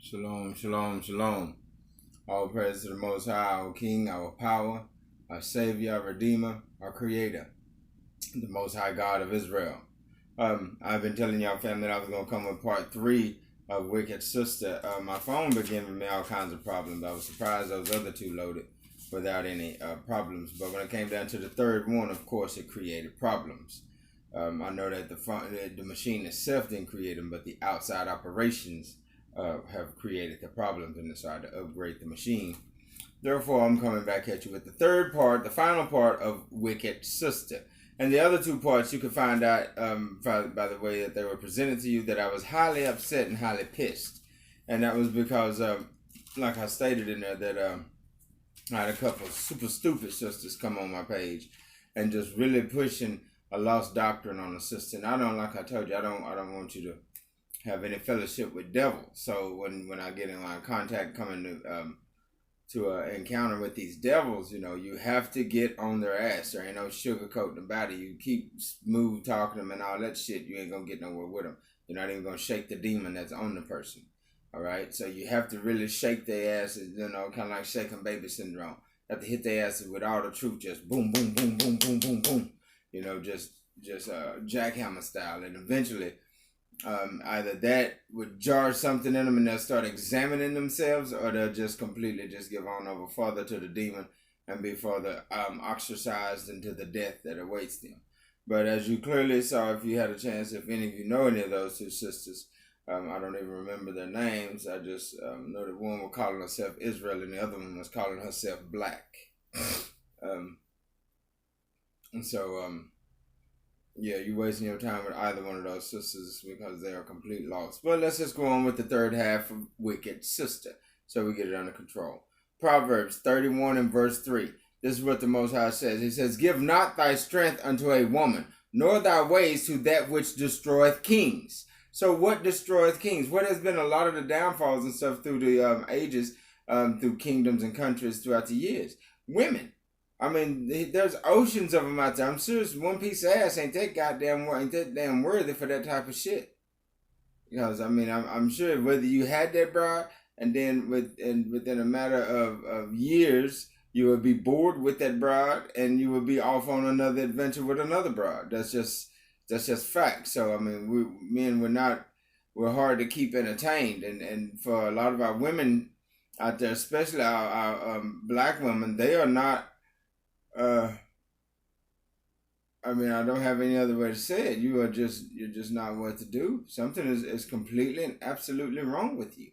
Shalom, shalom, shalom. All praise to the Most High, our King, our power, our Savior, our Redeemer, our Creator, the Most High God of Israel. I've been telling y'all, family, that I was going to come with part 3 of Wicked Sister. My phone been giving me all kinds of problems. I was surprised those other two loaded without any problems. But when it came down to the third one, of course, it created problems. I know that the machine itself didn't create them, but the outside operations have created the problems and decided to upgrade the machine. Therefore, I'm coming back at you with the third part, the final part of Wicked Sister. And the other two parts you can find out by the way that they were presented to you, that I was highly upset and highly pissed. And that was because, like I stated in there, that I had a couple of super stupid sisters come on my page and just really pushing a lost doctrine on the sister. And I don't, like I told you, I don't want you to have any fellowship with devils. So when I get in contact coming to encounter with these devils, you have to get on their ass. There ain't no sugarcoating about it. You keep smooth talking them and all that shit, you ain't gonna get nowhere with them. You're not even gonna shake the demon that's on the person. All right, so you have to really shake their asses, kind of like shaking baby syndrome. You have to hit their asses with all the truth, just boom, boom, boom, boom, boom, boom, boom. Just jackhammer style, and eventually either that would jar something in them and they'll start examining themselves, or they'll just completely just give on over further to the demon and be further ostracized into the death that awaits them. But as you clearly saw, if you had a chance, if any of you know any of those two sisters, I don't even remember their names. I just know that one was calling herself Israel and the other one was calling herself Black. Yeah, you're wasting your time with either one of those sisters because they are complete lost. But let's just go on with the third half of Wicked Sister so we get it under control. Proverbs 31 and verse 3. This is what the Most High says. He says, "Give not thy strength unto a woman, nor thy ways to that which destroyeth kings." So what destroyeth kings? What has been a lot of the downfalls and stuff through the ages, through kingdoms and countries throughout the years? Women. I mean, there's oceans of them out there. I'm serious. One piece of ass ain't that damn worthy for that type of shit. Because I'm sure whether you had that bride and then within a matter of years you would be bored with that bride and you would be off on another adventure with another bride. That's just fact. So we're hard to keep entertained, and for a lot of our women out there, especially our black women, they are not. I don't have any other way to say it. You're just not what to do. Something is completely and absolutely wrong with you.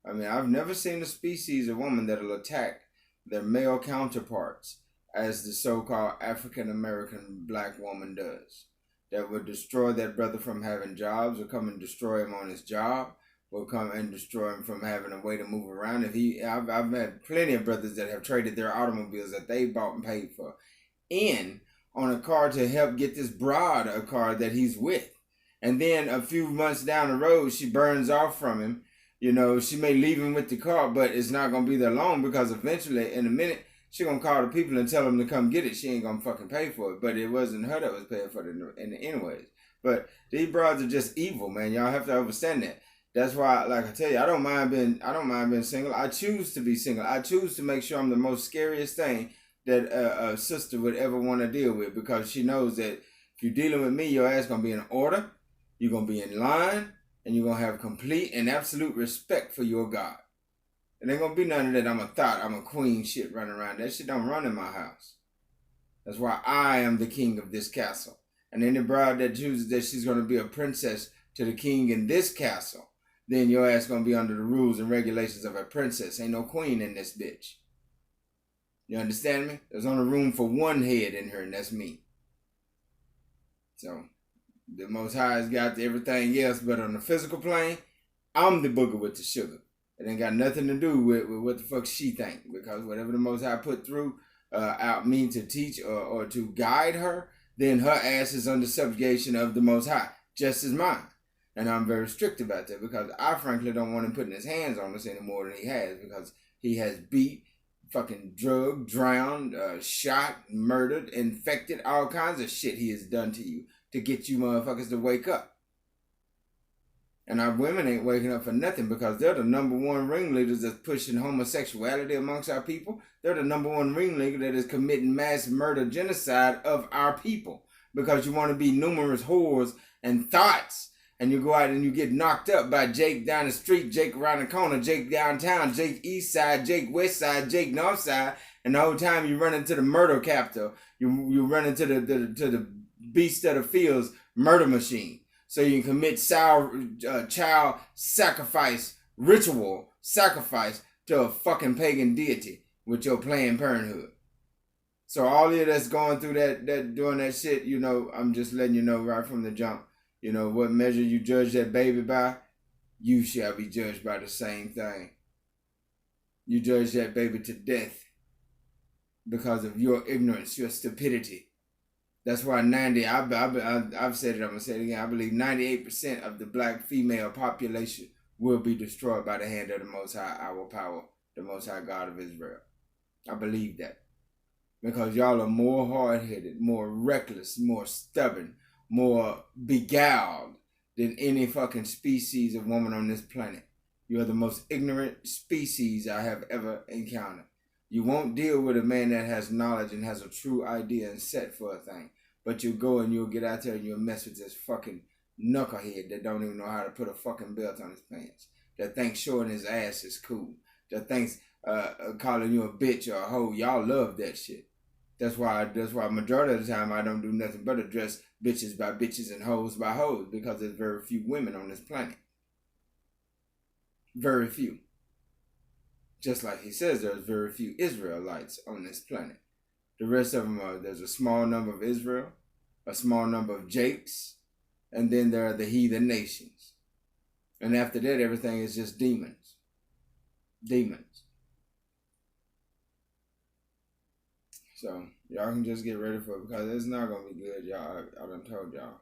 I've never seen a species of woman that'll attack their male counterparts as the so-called African American black woman does. That would destroy that brother from having jobs, or come and destroy him on his job, will come and destroy him from having a way to move around. I've met plenty of brothers that have traded their automobiles that they bought and paid for on a car to help get this broad a car that he's with. And then a few months down the road, she burns off from him. She may leave him with the car, but it's not going to be there long, because eventually, in a minute, she going to call the people and tell them to come get it. She ain't going to fucking pay for it. But it wasn't her that was paying for it anyways. But these broads are just evil, man. Y'all have to understand that. That's why, like I tell you, I don't mind being single. I choose to be single. I choose to make sure I'm the most scariest thing that a sister would ever want to deal with, because she knows that if you're dealing with me, your ass gonna be in order, you're gonna be in line, and you're gonna have complete and absolute respect for your God. And ain't gonna be none of that I'm a queen shit running around. That shit don't run in my house. That's why I am the king of this castle. And any bride that chooses that she's gonna be a princess to the king in this castle, then your ass gonna be under the rules and regulations of a princess. Ain't no queen in this bitch. You understand me? There's only room for one head in here, and that's me. So, the Most High has got everything else, but on the physical plane, I'm the booger with the sugar. It ain't got nothing to do with what the fuck she think, because whatever the Most High put through out me to teach or to guide her, then her ass is under subjugation of the Most High, just as mine. And I'm very strict about that, because I frankly don't want him putting his hands on us any more than he has, because he has beat, fucking drugged, drowned, shot, murdered, infected, all kinds of shit he has done to you to get you motherfuckers to wake up. And our women ain't waking up for nothing because they're the number one ringleaders that's pushing homosexuality amongst our people. They're the number one ringleader that is committing mass murder, genocide of our people. Because you want to be numerous whores and thoughts. And you go out and you get knocked up by Jake down the street, Jake around the corner, Jake downtown, Jake east side, Jake west side, Jake north side. And the whole time you run into the murder capital. You run into the beast of the fields murder machine. So you can commit child sacrifice, ritual sacrifice to a fucking pagan deity with your Planned Parenthood. So all of you that's going through that doing that shit, you know, I'm just letting you know right from the jump, you know, what measure you judge that baby by, you shall be judged by the same thing. You judge that baby to death because of your ignorance, your stupidity. That's why I've said it, I'm going to say it again. I believe 98% of the black female population will be destroyed by the hand of the Most High, our power, the Most High God of Israel. I believe that. Because y'all are more hard-headed, more reckless, more stubborn, more beguiled than any fucking species of woman on this planet. You are the most ignorant species I have ever encountered. You won't deal with a man that has knowledge and has a true idea and set for a thing. But you'll go and you'll get out there and you'll mess with this fucking knucklehead that don't even know how to put a fucking belt on his pants. That thinks showing his ass is cool. That thinks calling you a bitch or a hoe. Y'all love that shit. That's why majority of the time I don't do nothing but address bitches by bitches and hoes by hoes. Because there's very few women on this planet. Very few. Just like he says, there's very few Israelites on this planet. The rest of them are, there's a small number of Israel, a small number of Jakes, and then there are the heathen nations. And after that, everything is just demons. Demons. So, y'all can just get ready for it because it's not going to be good, y'all. I done told y'all.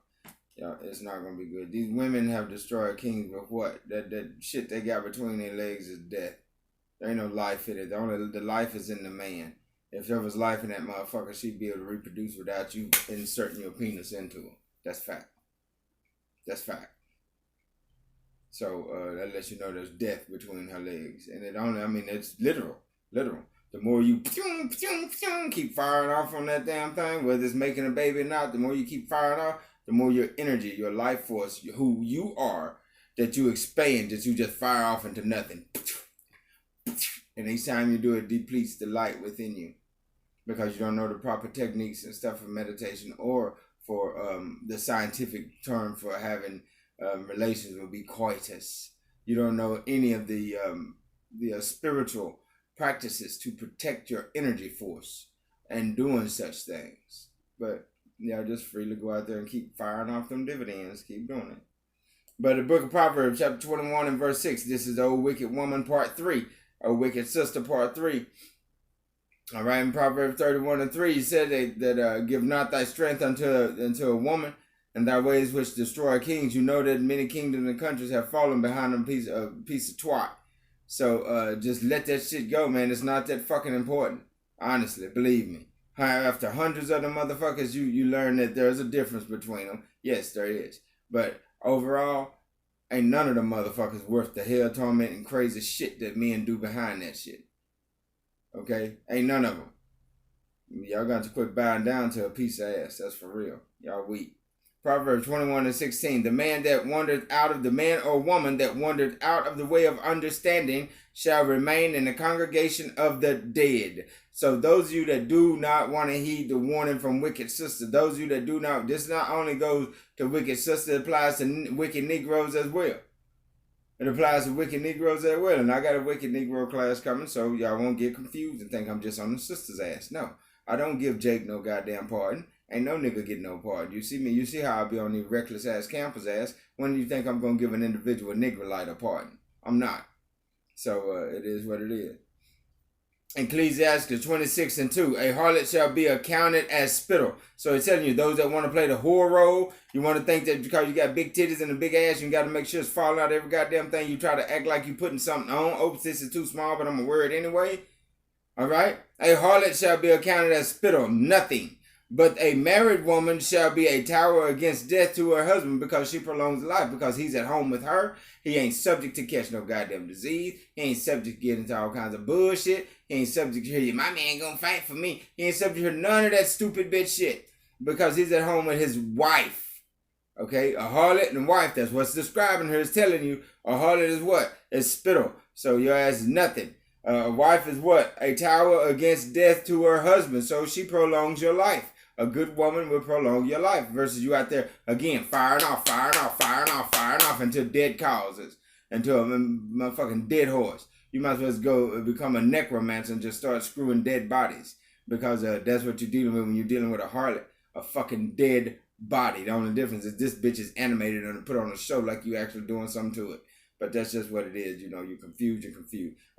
Y'all, it's not going to be good. These women have destroyed kings with what? That shit they got between their legs is death. There ain't no life in it. The life is in the man. If there was life in that motherfucker, she'd be able to reproduce without you inserting your penis into her. That's fact. That's fact. So that lets you know there's death between her legs. And it's literal. Literal. The more you keep firing off on that damn thing, whether it's making a baby or not, the more you keep firing off, the more your energy, your life force, who you are, that you expand, that you just fire off into nothing. And each time you do it, depletes the light within you. Because you don't know the proper techniques and stuff for meditation, or for the scientific term for having relations would be coitus. You don't know any of the spiritual practices to protect your energy force and doing such things. But yeah, just freely go out there and keep firing off them dividends. Keep doing it. But the book of Proverbs, chapter 21 and verse 6, this is the old wicked woman, part 3. Or wicked sister, part 3. All right, in Proverbs 31 and 3, he said that give not thy strength unto a woman, and thy ways which destroy kings. You know that many kingdoms and countries have fallen behind a piece of twat. So just let that shit go, man. It's not that fucking important. Honestly, believe me. After hundreds of them motherfuckers, you learn that there's a difference between them. Yes, there is. But overall, ain't none of them motherfuckers worth the hell, torment, and crazy shit that men do behind that shit. Okay? Ain't none of them. Y'all got to quit bowing down to a piece of ass. That's for real. Y'all weak. Proverbs 21 and 16. The man or woman that wandered out of the way of understanding shall remain in the congregation of the dead. So those of you that do not want to heed the warning from wicked sister, those of you that do not, this not only goes to wicked sister, it applies to wicked Negroes as well. It applies to wicked Negroes as well. And I got a wicked Negro class coming, so y'all won't get confused and think I'm just on the sister's ass. No, I don't give Jake no goddamn pardon. Ain't no nigga get no pardon. You see me? You see how I be on these reckless ass campers ass. When do you think I'm going to give an individual Negrolite a pardon? I'm not. So it is what it is. Ecclesiastes 26 and 2. A harlot shall be accounted as spittle. So it's telling you, those that want to play the whore role, you want to think that because you got big titties and a big ass, you got to make sure it's falling out every goddamn thing. You try to act like you putting something on. Oops, this is too small, but I'm going to wear it anyway. All right? A harlot shall be accounted as spittle. Nothing But a married woman shall be a tower against death to her husband because she prolongs life, because he's at home with her. He ain't subject to catch no goddamn disease. He ain't subject to get into all kinds of bullshit. He ain't subject to hear, my man gonna fight for me. He ain't subject to hear none of that stupid bitch shit because he's at home with his wife. Okay, a harlot and wife, that's what's describing her, is telling you a harlot is what? It's spittle. So your ass is nothing. A wife is what? A tower against death to her husband. So she prolongs your life. A good woman will prolong your life versus you out there, again, firing off until dead causes, until a motherfucking dead horse. You might as well go become a necromancer and just start screwing dead bodies because that's what you're dealing with when you're dealing with a harlot, a fucking dead body. The only difference is this bitch is animated and put on a show like you actually doing something to it. But that's just what it is, you're confused.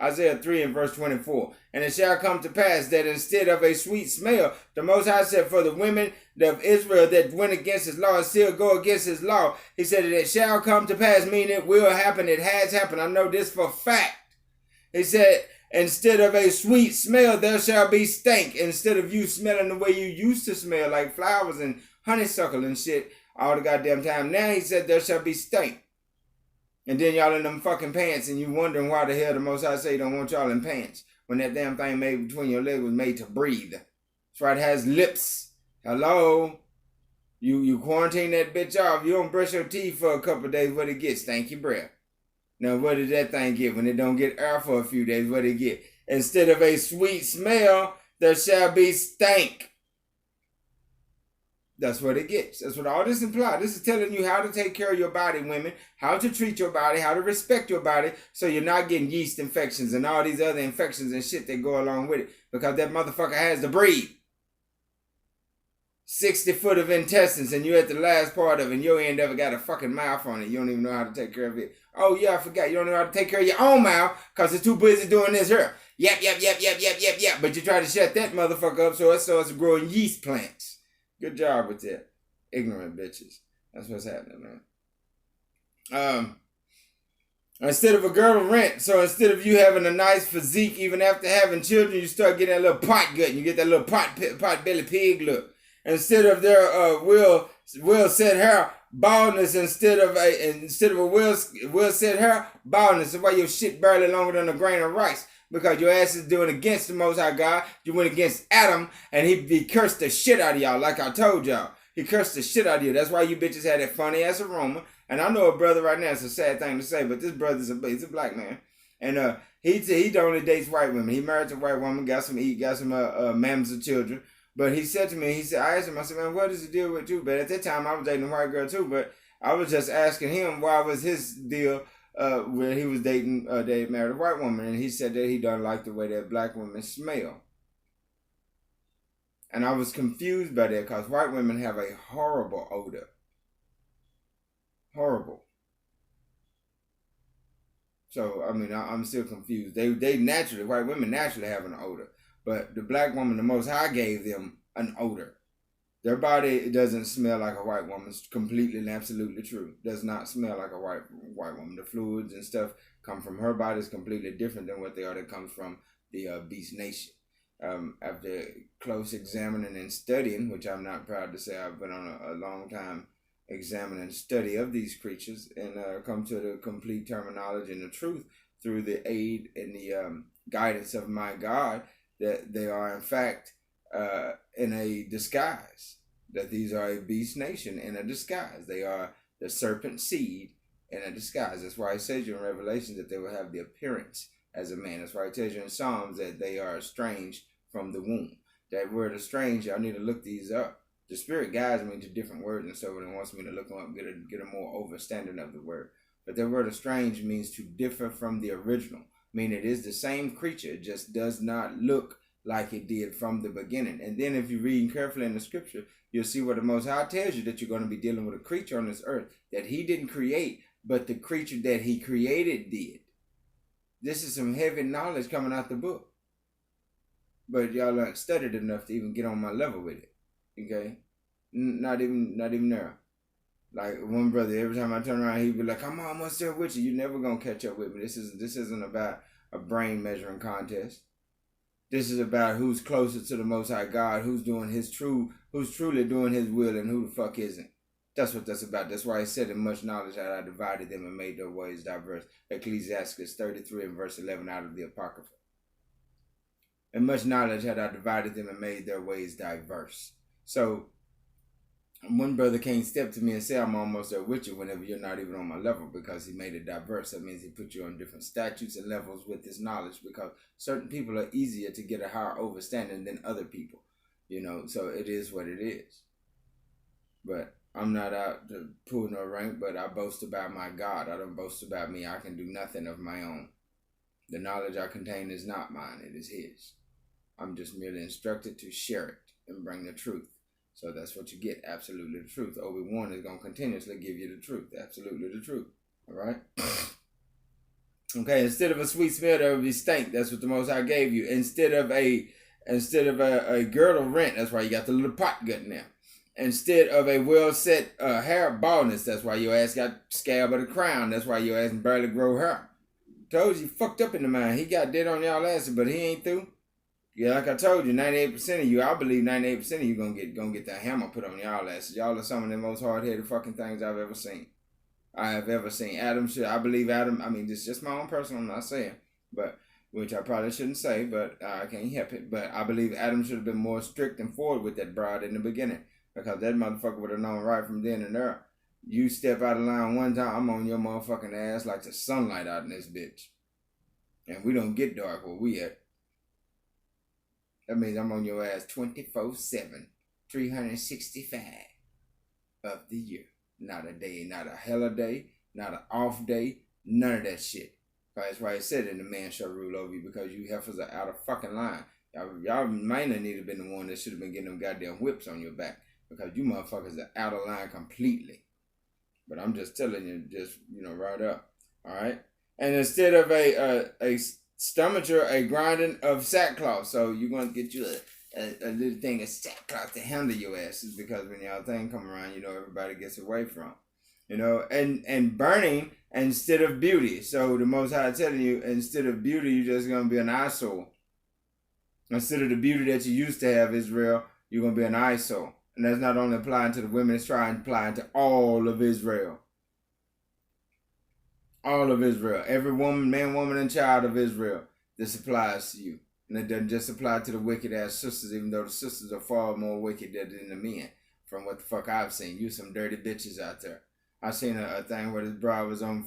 Isaiah 3 and verse 24. And it shall come to pass that instead of a sweet smell, the Most High said, for the women of Israel that went against his law and still go against his law, he said that it shall come to pass, meaning it will happen, it has happened. I know this for a fact. He said, instead of a sweet smell, there shall be stank. Instead of you smelling the way you used to smell, like flowers and honeysuckle and shit all the goddamn time, now he said there shall be stank. And then y'all in them fucking pants and you wondering why the hell the Most High say he don't want y'all in pants when that damn thing made between your legs was made to breathe. That's right, it has lips. Hello? You quarantine that bitch off. You don't brush your teeth for a couple of days, what it get? Stanky breath. Now what did that thing get? When it don't get air for a few days, what it get? Instead of a sweet smell, there shall be stank. That's what it gets. That's what all this implies. This is telling you how to take care of your body, women, how to treat your body, how to respect your body so you're not getting yeast infections and all these other infections and shit that go along with it because that motherfucker has to breathe. 60 foot of intestines and you're at the last part of it and your end of it got a fucking mouth on it. You don't even know how to take care of it. Oh yeah, I forgot. You don't know how to take care of your own mouth because it's too busy doing this here. Yep. But you try to shut that motherfucker up so it starts growing yeast plants. Good job with that. Ignorant bitches. That's what's happening, man. Instead of a girdle rent, so instead of you having a nice physique, even after having children, you start getting that little pot gut and you get that little pot belly pig look. Instead of their well set hair, baldness instead of a well set hair, baldness. That's why your shit barely longer than a grain of rice. Because your ass is doing against the Most High God. You went against Adam and he cursed the shit out of y'all like I told y'all. He cursed the shit out of you. That's why you bitches had that funny ass aroma. And I know a brother right now, it's a sad thing to say, but this brother's he's a black man. And he only dates white women. He married a white woman, got some mammals of children. But he said to me, I asked him, I said, man, what is the deal with you? But at that time I was dating a white girl too, but I was just asking him why was his deal when he was married a white woman, and he said that he doesn't like the way that black women smell. And I was confused by that because white women have a horrible odor. Horrible. So, I mean, I'm still confused. They naturally, white women naturally have an odor. But the black woman, the Most High gave them an odor. Their body doesn't smell like a white woman. It's completely and absolutely true. Does not smell like a white woman. The fluids and stuff come from her body is completely different than what they are that comes from the beast nation. After close examining and studying, which I'm not proud to say I've been on a long time examining study of these creatures and come to the complete terminology and the truth through the aid and the guidance of my God that they are in fact in a disguise. That these are a beast nation in a disguise. They are the serpent seed in a disguise. That's why it says you in Revelation that they will have the appearance as a man. That's why it tells you in Psalms that they are estranged from the womb. That word estranged, y'all need to look these up. The Spirit guides me to different words and so on and wants me to look them up, get a more understanding of the word. But the word estranged means to differ from the original. Meaning it is the same creature, it just does not look like it did from the beginning. And then if you read carefully in the scripture, you'll see where the Most High tells you that you're going to be dealing with a creature on this earth that he didn't create, but the creature that he created did. This is some heavy knowledge coming out the book. But y'all aren't studied enough to even get on my level with it. Okay? Not even there. Like one brother, every time I turn around, he'd be like, I'm almost there with you. You're never going to catch up with me. This isn't about a brain measuring contest. This is about who's closer to the Most High God, who's truly doing His will, and who the fuck isn't. That's what that's about. That's why He said, "In much knowledge had I divided them and made their ways diverse." Ecclesiastes 33 and verse 11 out of the Apocrypha. "In much knowledge had I divided them and made their ways diverse." So one brother can't step to me and say, "I'm almost there with you," whenever you're not even on my level, because he made it diverse. That means he put you on different statutes and levels with his knowledge, because certain people are easier to get a higher overstanding than other people. So it is what it is. But I'm not out to pull no rank, but I boast about my God. I don't boast about me. I can do nothing of my own. The knowledge I contain is not mine, it is His. I'm just merely instructed to share it and bring the truth. So that's what you get, absolutely the truth. Obi-Wan is going to continuously give you the truth, absolutely the truth. All right? Okay, instead of a sweet smell, there would be stank. That's what the Most High gave you. Instead of a girdle rent, that's why you got the little pot gut now. Instead of a well-set hair baldness, that's why your ass got scab of the crown. That's why your ass barely grow hair. Told you, fucked up in the mind. He got dead on y'all asses, but he ain't through. Yeah, like I told you, 98% of you, I believe 98% of you gonna get that hammer put on y'all asses. Y'all are some of the most hard-headed fucking things I've ever seen. Adam I believe Adam, this is just my own personal, I'm not saying, but, which I probably shouldn't say, but I can't help it. But I believe Adam should have been more strict and forward with that bride in the beginning, because that motherfucker would have known right from then and there. You step out of line one time, I'm on your motherfucking ass like the sunlight out in this bitch. And we don't get dark where we at. That means I'm on your ass 24/7, 365 of the year. Not a day, not a hella day, not an off day, none of that shit. That's why it said that the man shall rule over you, because you heifers are out of fucking line. Y'all might not need to have been the one that should have been getting them goddamn whips on your back, because you motherfuckers are out of line completely. But I'm just telling you, right up. All right? And instead of a stomacher, a grinding of sackcloth. So you're going to get you a little thing of sackcloth to handle your asses, because when y'all thing come around, everybody gets away from. And burning instead of beauty. So the Most High telling you, instead of beauty, you're just going to be an eyesore. Instead of the beauty that you used to have, Israel, you're going to be an eyesore. And that's not only applying to the women, it's trying to apply to all of Israel. All of Israel. Every woman, man, woman, and child of Israel. This applies to you. And it doesn't just apply to the wicked ass sisters, even though the sisters are far more wicked than the men. From what the fuck I've seen. You some dirty bitches out there. I seen a thing where this broad was on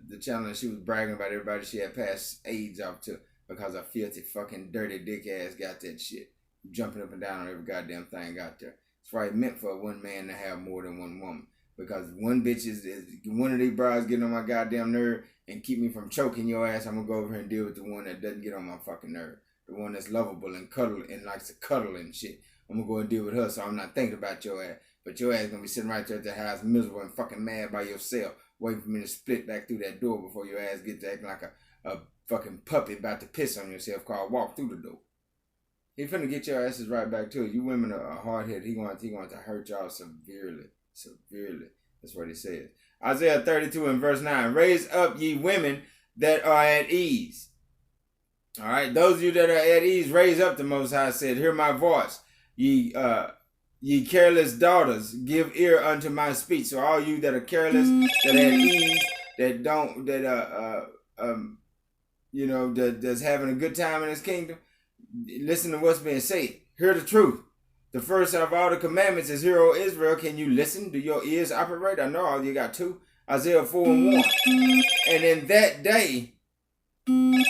the channel, and she was bragging about everybody she had passed AIDS off to, because a filthy fucking dirty dick ass got that shit. Jumping up and down on every goddamn thing out there. It's why it meant for one man to have more than one woman. Because one bitch is one of these brides getting on my goddamn nerve and keep me from choking your ass. I'm going to go over here and deal with the one that doesn't get on my fucking nerve. The one that's lovable and cuddle and likes to cuddle and shit. I'm going to go and deal with her, so I'm not thinking about your ass. But your ass going to be sitting right there at the house miserable and fucking mad by yourself, waiting for me to split back through that door before your ass gets to acting like a fucking puppy about to piss on yourself, called walk through the door. He finna get your asses right back to it. You women are hard-headed. He going to hurt y'all severely. Severely. That's what he says. Isaiah 32 and verse 9. Raise up ye women that are at ease. All right. Those of you that are at ease, raise up, the Most High said. Hear my voice. Ye careless daughters, give ear unto my speech. So all you that are careless, that are at ease, that don't, that's having a good time in His kingdom, listen to what's being said. Hear the truth. The first of all the commandments is, Hear, O Israel, can you listen? Do your ears operate? I know all you got two. Isaiah 4 and 1. And in that day, man,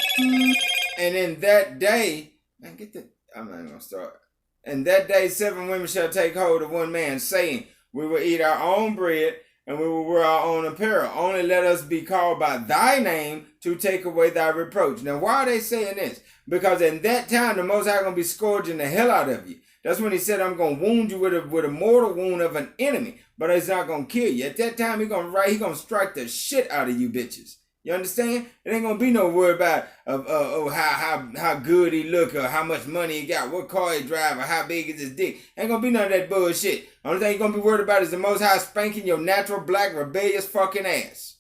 I'm not going to start. And that day 7 women shall take hold of one man, saying, we will eat our own bread, and we will wear our own apparel. Only let us be called by thy name to take away thy reproach. Now, why are they saying this? Because in that time, the Most High going to be scourging the hell out of you. That's when He said, I'm going to wound you with a mortal wound of an enemy, but it's not going to kill you. At that time, He's going to strike the shit out of you bitches. You understand? It ain't going to be no word about how good he look, or how much money he got, what car he drive, or how big is his dick. Ain't going to be none of that bullshit. Only thing you're going to be worried about is the Most High spanking your natural black rebellious fucking ass.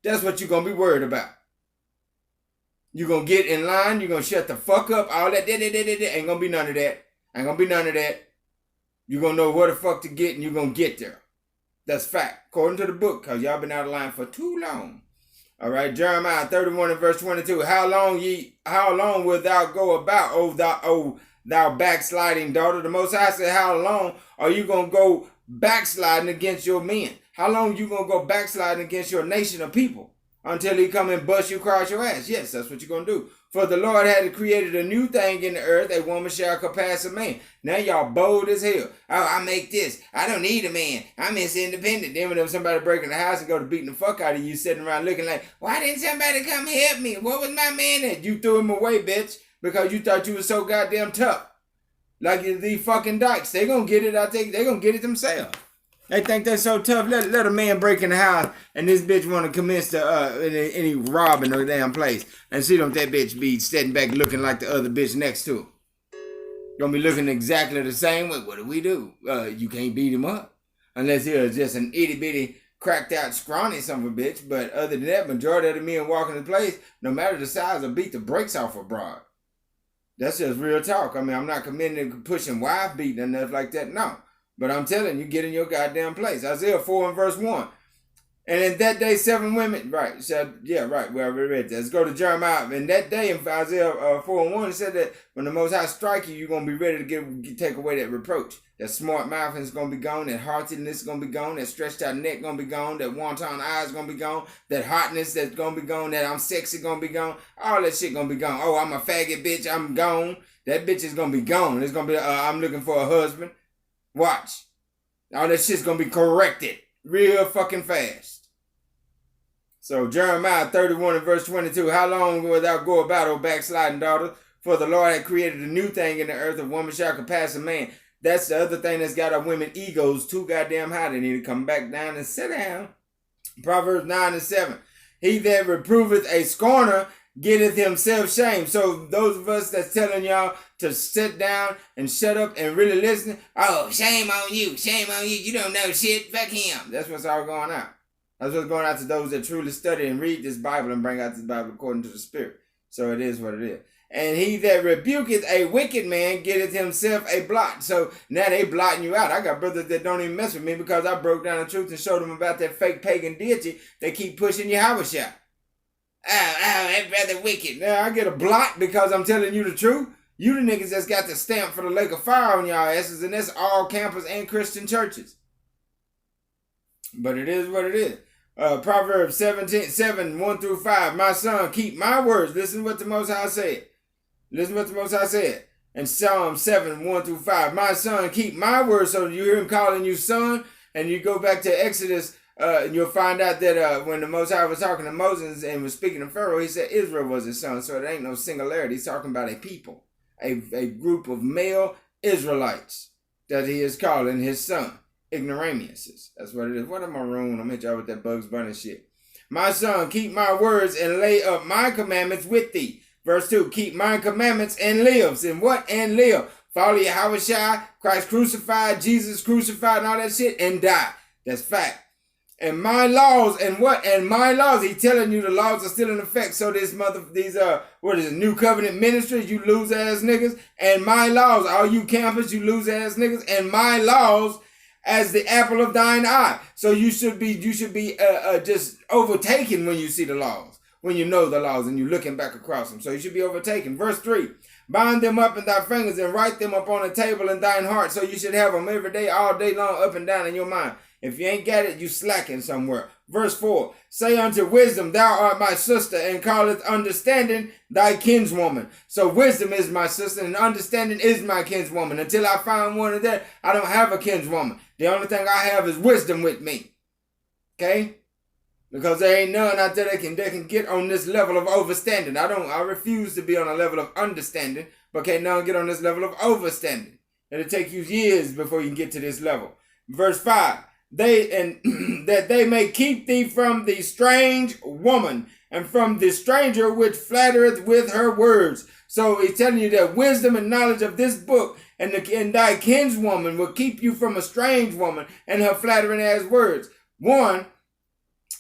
That's what you're going to be worried about. You're going to get in line. You're going to shut the fuck up. All that. Ain't going to be none of that. Ain't going to be none of that. You're going to know where the fuck to get, and you're going to get there. That's fact. According to the book, because y'all been out of line for too long. All right, Jeremiah 31 and verse 22. How long wilt thou go about, thou backsliding daughter? The Most High said, how long are you going to go backsliding against your men? How long you going to go backsliding against your nation of people? Until he come and bust you across your ass. Yes, that's what you're going to do. For the Lord had created a new thing in the earth, a woman shall surpass a man. Now y'all bold as hell. Oh, I make this. I don't need a man. I'm independent. Then when somebody break in the house and go to beating the fuck out of you, sitting around looking like, why didn't somebody come help me? What was my man at? You threw him away, bitch, because you thought you was so goddamn tough. Like these fucking dykes. They gonna get it, I think. They gonna get it themselves. They think they're so tough. Let a man break in the house and this bitch want to commence to any robbing the damn place. And see them that bitch be sitting back looking like the other bitch next to her. Gonna be looking exactly the same way. What do? You can't beat him up. Unless he's just an itty bitty cracked out scrawny son of a bitch. But other than that, majority of the men walking the place, no matter the size, will beat the brakes off a broad. That's just real talk. I mean, I'm not committing to pushing wife beating and nothing like that. No. But I'm telling you, get in your goddamn place. Isaiah 4 and verse 1. And in that day, 7 women, right. So, yeah, right. We already read that. Let's go to Jeremiah. In that day, in Isaiah 4 and 1, it said that when the Most High strike you, you're going to be ready to take away that reproach. That smart mouth is going to be gone. That heartiness is going to be gone. That stretched out neck going to be gone. That wanton eyes going to be gone. That hotness that's going to be gone. That I'm sexy going to be gone. All that shit going to be gone. Oh, I'm a faggot bitch. I'm gone. That bitch is going to be gone. It's going to be, I'm looking for a husband. Watch. All that shit's going to be corrected real fucking fast. So Jeremiah 31 and verse 22. How long wilt thou go about, O backsliding daughter? For the Lord had created a new thing in the earth. A woman shall surpass a man. That's the other thing that's got our women egos too goddamn high. They need to come back down and sit down. Proverbs 9 and 7. He that reproveth a scorner getteth himself shame. So those of us that's telling y'all to sit down and shut up and really listen, oh, shame on you, you don't know shit, fuck him. That's what's all going out. That's what's going out to those that truly study and read this Bible and bring out this Bible according to the Spirit. So it is what it is. And he that rebuketh a wicked man getteth himself a blot. So now they blotting you out. I got brothers that don't even mess with me because I broke down the truth and showed them about that fake pagan deity. They keep pushing Yahweh Shah. Oh, that brother wicked. Now I get a blot because I'm telling you the truth. You the niggas that's got the stamp for the lake of fire on y'all asses, and that's all campus and Christian churches. But it is what it is. Proverbs 7, 1 through 5. My son, keep my words. Listen what the Most High said. Listen what the Most High said. And Psalm 7, 1 through 5. My son, keep my words. So you hear him calling you son, and you go back to Exodus, and you'll find out that when the Most High was talking to Moses and was speaking to Pharaoh, he said Israel was his son. So it ain't no singularity. He's talking about a people, a group of male Israelites that he is calling his son. Ignoramuses. That's what it is. What am I wrong? I'm gonna hit y'all with that Bugs Bunny shit. My son, keep my words and lay up my commandments with thee. Verse 2, keep my commandments and lives. And what? And live. Follow Yahweh Shai, Christ crucified, Jesus crucified, and all that shit, and die. That's fact. And my laws, and what? And my laws. He telling you the laws are still in effect. So these new covenant ministries, you lose ass niggas. And my laws, all you campers, you lose ass niggas. And my laws as the apple of thine eye. So you should be just overtaken when you see the laws, when you know the laws and you're looking back across them. So you should be overtaken. Verse 3, bind them up in thy fingers and write them up on a table in thine heart. So you should have them every day, all day long, up and down in your mind. If you ain't got it, you slacking somewhere. Verse 4, say unto wisdom, thou art my sister, and calleth understanding thy kinswoman. So wisdom is my sister, and understanding is my kinswoman. Until I find one of that, I don't have a kinswoman. The only thing I have is wisdom with me. Okay? Because there ain't none out there that can get on this level of overstanding. I refuse to be on a level of understanding, but can't none get on this level of overstanding. It'll take you years before you can get to this level. Verse 5. That they may keep thee from the strange woman and from the stranger which flattereth with her words. So he's telling you that wisdom and knowledge of this book and thy kinswoman will keep you from a strange woman and her flattering ass words. One,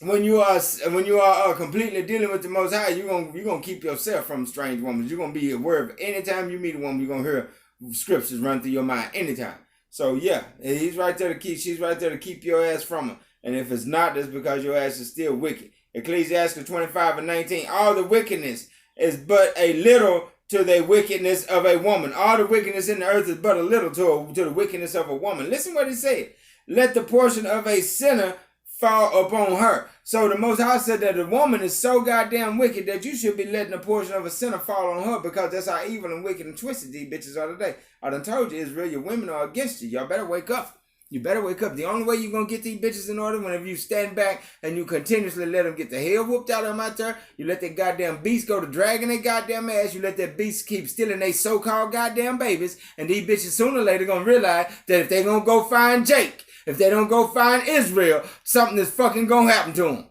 when you are completely dealing with the Most High, you're gonna keep yourself from strange women. You're gonna be aware of anytime you meet a woman, you're gonna hear scriptures run through your mind anytime. So yeah, he's right there to keep. She's right there to keep your ass from her. And if it's not, that's because your ass is still wicked. Ecclesiastes 25:19. All the wickedness is but a little to the wickedness of a woman. All the wickedness in the earth is but a little to the wickedness of a woman. Listen what he said. Let the portion of a sinner fall upon her. So the Most High said that the woman is so goddamn wicked that you should be letting a portion of a sinner fall on her, because that's how evil and wicked and twisted these bitches are today. I done told you, Israel, your women are against you. Y'all better wake up. You better wake up. The only way you're going to get these bitches in order, whenever you stand back and you continuously let them get the hell whooped out of them out there, you let that goddamn beast go to dragging their goddamn ass, you let that beast keep stealing their so-called goddamn babies, and these bitches sooner or later going to realize that if they going to go find Jake, if they don't go find Israel, something is fucking going to happen to them.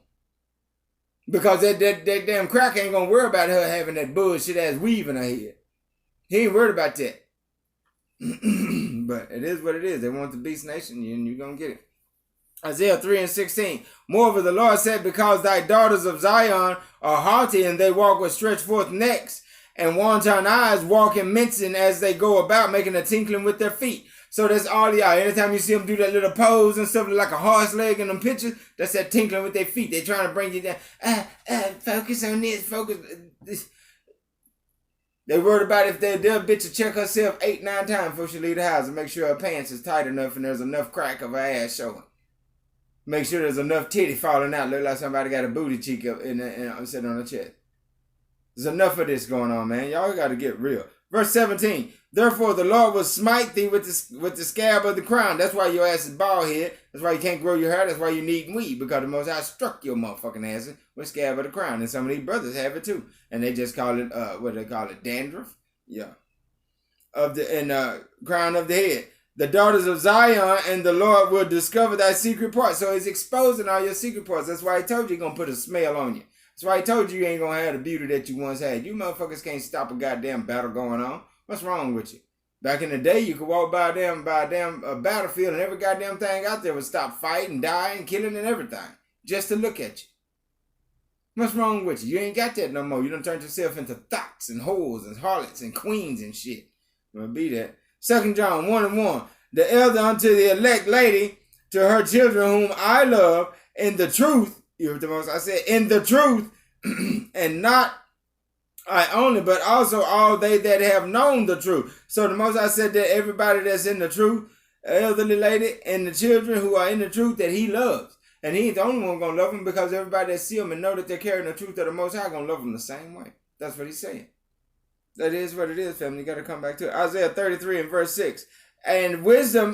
Because that damn crack ain't going to worry about her having that bullshit ass weave in her head. He ain't worried about that. But it is what it is. They want the beast nation, and you're going to get it. Isaiah 3:16. Moreover, the Lord said, because thy daughters of Zion are haughty, and they walk with stretched forth necks, and wanton eyes, walking mincing as they go about, making a tinkling with their feet. So that's all y'all. Anytime you see them do that little pose and stuff like a horse leg in them pictures, that's that tinkling with their feet. They trying to bring you down. Focus on this, focus this. They worried about if they'll bitch to check herself 8-9 times before she leave the house and make sure her pants is tight enough and there's enough crack of her ass showing. Make sure there's enough titty falling out. Look like somebody got a booty cheek up sitting on her chest. There's enough of this going on, man. Y'all got to get real. Verse 17. Therefore the Lord will smite thee with the scab of the crown. That's why your ass is bald head. That's why you can't grow your hair. That's why you need weed. Because the Most High struck your motherfucking ass with scab of the crown. And some of these brothers have it too. And they just call it, what they call it? Dandruff? Yeah. Crown of the head. The daughters of Zion, and the Lord will discover thy secret parts. So he's exposing all your secret parts. That's why he told you he's going to put a smell on you. That's why he told you ain't going to have the beauty that you once had. You motherfuckers can't stop a goddamn battle going on. What's wrong with you? Back in the day, you could walk by a damn battlefield and every goddamn thing out there would stop fighting, dying, killing, and everything. Just to look at you. What's wrong with you? You ain't got that no more. You done turned yourself into thoughts and whores and harlots and queens and shit. Gonna be that. 2 John 1:1. The elder unto the elect lady, to her children whom I love, in the truth. You heard the most I said, in the truth, and not I only, but also all they that have known the truth. So the Most I said that everybody that's in the truth, elderly lady, and the children who are in the truth that he loves. And he ain't the only one going to love them, because everybody that see them and know that they're carrying the truth of the Most High going to love them the same way. That's what he's saying. That is what it is, family. You got to come back to it. Isaiah 33 and verse 6. And wisdom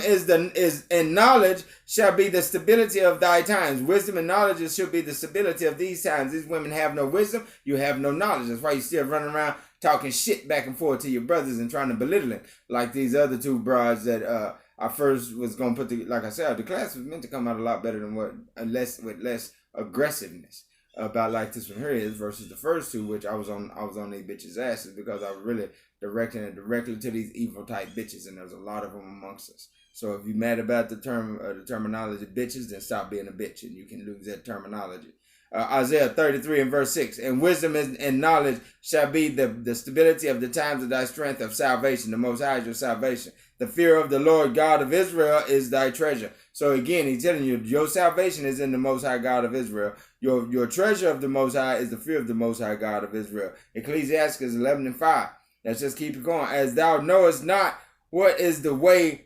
and knowledge shall be the stability of thy times. Wisdom and knowledge should be the stability of these times. These women have no wisdom. You have no knowledge. That's why you still running around talking shit back and forth to your brothers and trying to belittle it. Like these other two brides that I first was going to put like I said, the class was meant to come out a lot better than with less aggressiveness about like this one here is versus the first two, which I was on these bitches' asses because I was really directing it directly to these evil type bitches, and there's a lot of them amongst us. So if you're mad about the terminology bitches, then stop being a bitch, and you can lose that terminology. Isaiah 33 and verse 6. And wisdom and knowledge shall be the stability of the times of thy strength of salvation. The Most High is your salvation. The fear of the Lord God of Israel is thy treasure. So again, he's telling you, your salvation is in the Most High God of Israel. Your treasure of the Most High is the fear of the Most High God of Israel. Ecclesiastes 11 and 5. Let's just keep it going. As thou knowest not what is the way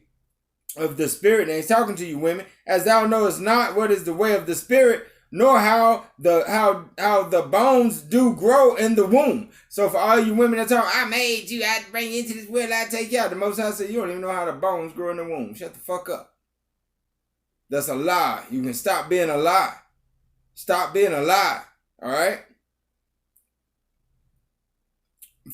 of the Spirit. And he's talking to you women. As thou knowest not what is the way of the Spirit, nor how the bones do grow in the womb. So for all you women that talk, I made you, I bring you into this world, I take you out. The Most High said, you don't even know how the bones grow in the womb. Shut the fuck up. That's a lie. You can stop being a lie. Stop being a lie. All right?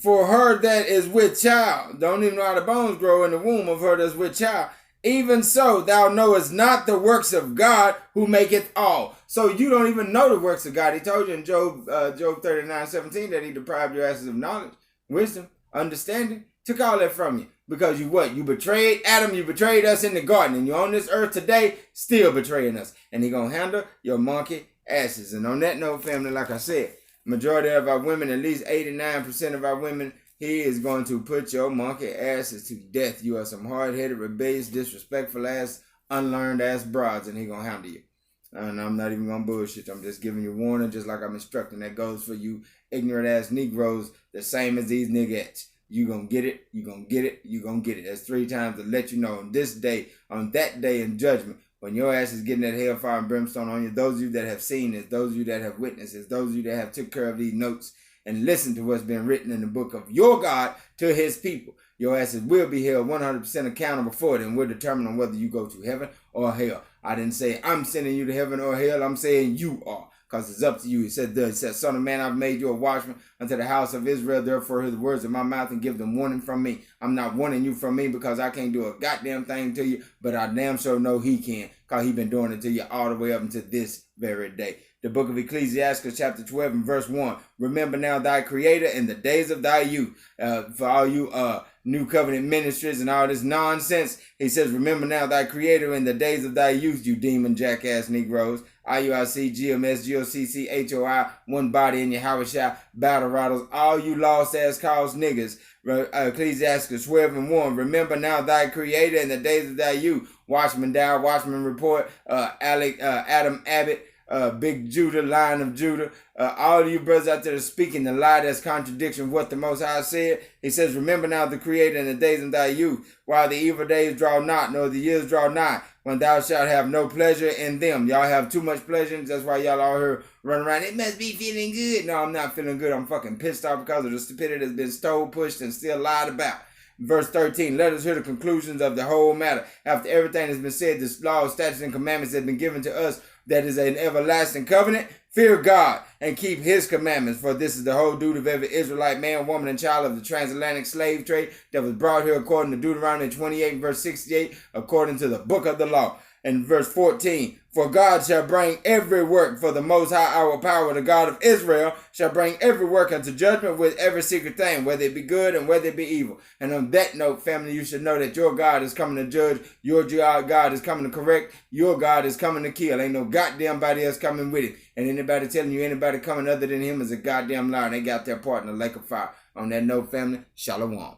For her that is with child, don't even know how the bones grow in the womb of her that's with child. Even so, thou knowest not the works of God who maketh all. So you don't even know the works of God. He told you in Job 39:17 that he deprived your asses of knowledge, wisdom, understanding. Took all that from you. Because you what? You betrayed Adam, you betrayed us in the garden. And you're on this earth today, still betraying us. And he gonna handle your monkey asses. And on that note, family, like I said, majority of our women, at least 89% of our women, he is going to put your monkey asses to death. You are some hard-headed, rebellious, disrespectful ass, unlearned ass broads, and he gonna handle you. And I'm not even gonna bullshit. I'm just giving you warning, just like I'm instructing. That goes for you ignorant ass Negroes, the same as these niggas. You gonna get it, you gonna get it, you gonna get it. That's 3 times to let you know on this day, on that day in judgment, when your ass is getting that hellfire and brimstone on you. Those of you that have seen this, those of you that have witnessed this, those of you that have took care of these notes and listened to what's been written in the book of your God to his people, your asses will be held 100% accountable for it, and we're determining whether you go to heaven or hell. I didn't say I'm sending you to heaven or hell. I'm saying you are, because it's up to you. He said, Son of man, I've made you a watchman unto the house of Israel. Therefore, hear the words of my mouth and give them warning from me. I'm not warning you from me because I can't do a goddamn thing to you, but I damn sure know he can, because he been doing it to you all the way up until this very day. The book of Ecclesiastes, chapter 12 and verse 1. Remember now thy creator in the days of thy youth. For all you New Covenant ministries and all this nonsense, he says, remember now thy creator in the days of thy youth, you demon jackass Negroes. IUIC, GMS, GOCC, HOI, one body in your house shop, battle rattles, all you lost ass cause niggas. Ecclesiastes 12 and 1. Remember now thy creator in the days of thy youth. Watchman Dow, Watchman Report, Adam Abbott, Big Judah, Lion of Judah, all of you brothers out there speaking the lie that's contradiction of what the Most High said. He says, remember now the Creator in the days of thy youth, while the evil days draw not, nor the years draw nigh, when thou shalt have no pleasure in them. Y'all have too much pleasure. That's why y'all all here running around. It must be feeling good. No, I'm not feeling good. I'm fucking pissed off because of the stupidity that's been stole, pushed, and still lied about. Verse 13, let us hear the conclusions of the whole matter. After everything has been said, the laws, statutes, and commandments have been given to us, that is an everlasting covenant. Fear God and keep his commandments, for this is the whole duty of every Israelite man, woman, and child of the transatlantic slave trade that was brought here according to Deuteronomy 28 verse 68, according to the book of the law. And verse 14, for God shall bring every work, for the Most High our power, the God of Israel, shall bring every work unto judgment with every secret thing, whether it be good and whether it be evil. And on that note, family, you should know that your God is coming to judge, your God is coming to correct, your God is coming to kill. Ain't no goddamn body else coming with it. And anybody telling you anybody coming other than him is a goddamn liar. They got their part in the lake of fire. On that note, family, shalom.